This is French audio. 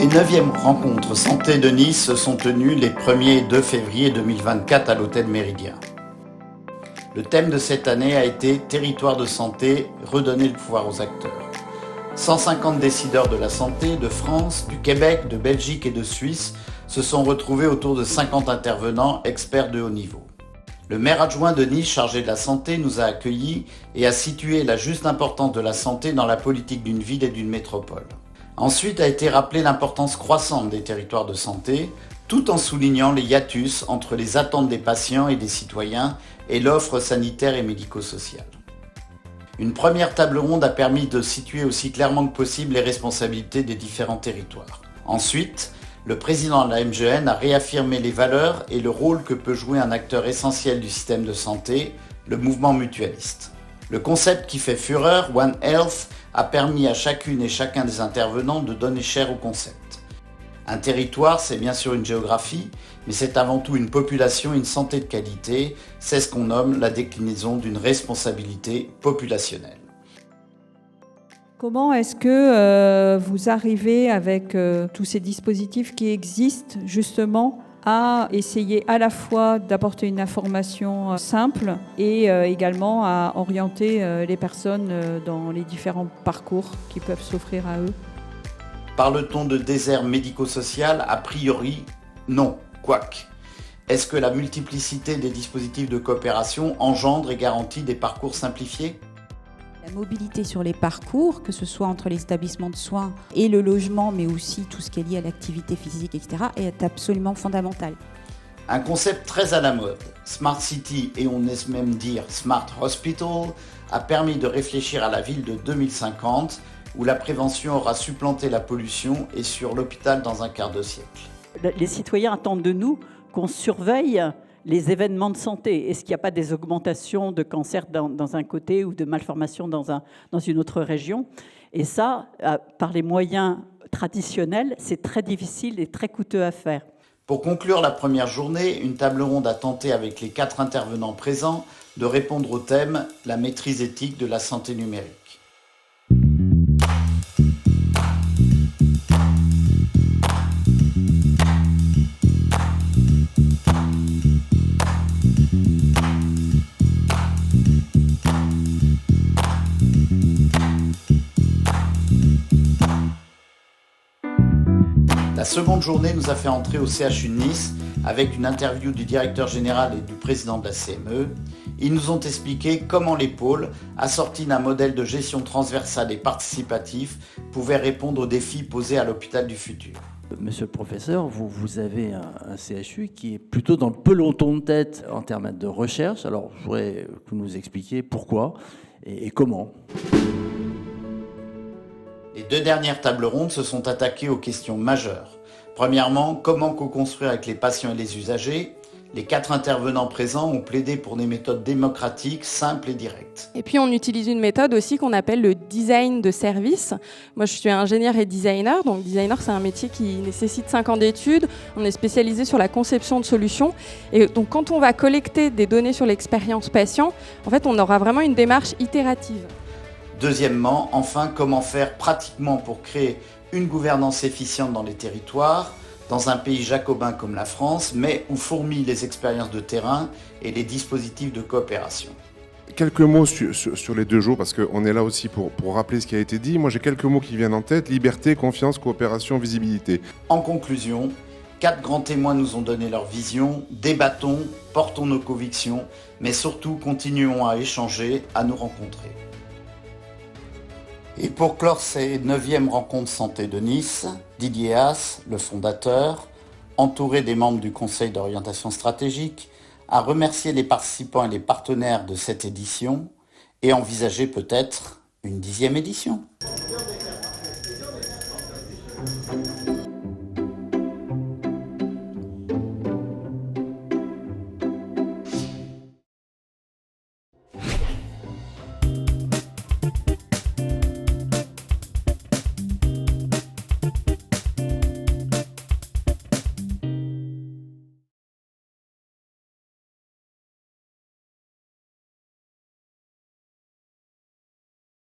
Les 9e rencontres santé de Nice se sont tenues les 1er et 2 février 2024 à l'hôtel Méridien. Le thème de cette année a été « Territoire de santé, redonner le pouvoir aux acteurs ». 150 décideurs de la santé de France, du Québec, de Belgique et de Suisse se sont retrouvés autour de 50 intervenants experts de haut niveau. Le maire adjoint de Nice chargé de la santé nous a accueillis et a situé la juste importance de la santé dans la politique d'une ville et d'une métropole. Ensuite a été rappelée l'importance croissante des territoires de santé, tout en soulignant les hiatus entre les attentes des patients et des citoyens et l'offre sanitaire et médico-sociale. Une première table ronde a permis de situer aussi clairement que possible les responsabilités des différents territoires. Ensuite, le président de la MGN a réaffirmé les valeurs et le rôle que peut jouer un acteur essentiel du système de santé, le mouvement mutualiste. Le concept qui fait fureur, One Health, a permis à chacune et chacun des intervenants de donner chair au concept. Un territoire, c'est bien sûr une géographie, mais c'est avant tout une population et une santé de qualité. C'est ce qu'on nomme la déclinaison d'une responsabilité populationnelle. Comment est-ce que vous arrivez avec tous ces dispositifs qui existent justement à essayer à la fois d'apporter une information simple et également à orienter les personnes dans les différents parcours qui peuvent s'offrir à eux? Parle-t-on de désert médico-social? A priori, non. Quoique, est-ce que la multiplicité des dispositifs de coopération engendre et garantit des parcours simplifiés? La mobilité sur les parcours, que ce soit entre les établissements de soins et le logement, mais aussi tout ce qui est lié à l'activité physique, etc., est absolument fondamental. Un concept très à la mode, Smart City et on ose même dire Smart Hospital, a permis de réfléchir à la ville de 2050 où la prévention aura supplanté la pollution et sur l'hôpital dans un quart de siècle. Les citoyens attendent de nous qu'on surveille les événements de santé. Est-ce qu'il n'y a pas des augmentations de cancer dans un côté ou de malformations dans une autre région? Et ça, par les moyens traditionnels, c'est très difficile et très coûteux à faire. Pour conclure la première journée, une table ronde a tenté avec les 4 intervenants présents de répondre au thème « La maîtrise éthique de la santé numérique ». La seconde journée nous a fait entrer au CHU de Nice avec une interview du directeur général et du président de la CME. Ils nous ont expliqué comment les pôles, assortis d'un modèle de gestion transversale et participatif, pouvaient répondre aux défis posés à l'hôpital du futur. Monsieur le professeur, vous avez un CHU qui est plutôt dans le peloton de tête en termes de recherche. Alors, je voudrais que vous nous expliquiez pourquoi et comment. Les 2 dernières tables rondes se sont attaquées aux questions majeures. Premièrement, comment co-construire avec les patients et les usagers? Les 4 intervenants présents ont plaidé pour des méthodes démocratiques, simples et directes. Et puis on utilise une méthode aussi qu'on appelle le design de service. Moi je suis ingénieur et designer, donc designer c'est un métier qui nécessite 5 ans d'études. On est spécialisé sur la conception de solutions. Et donc quand on va collecter des données sur l'expérience patient, en fait on aura vraiment une démarche itérative. Deuxièmement, enfin, comment faire pratiquement pour créer une gouvernance efficiente dans les territoires, dans un pays jacobin comme la France, mais où fourmillent les expériences de terrain et les dispositifs de coopération. Quelques mots sur les 2 jours, parce qu'on est là aussi pour rappeler ce qui a été dit. Moi, j'ai quelques mots qui viennent en tête: liberté, confiance, coopération, visibilité. En conclusion, 4 grands témoins nous ont donné leur vision. Débattons, portons nos convictions, mais surtout continuons à échanger, à nous rencontrer. Et pour clore ces 9e rencontres santé de Nice, Didier Haas, le fondateur, entouré des membres du Conseil d'orientation stratégique, a remercié les participants et les partenaires de cette édition et envisagé peut-être une 10e édition.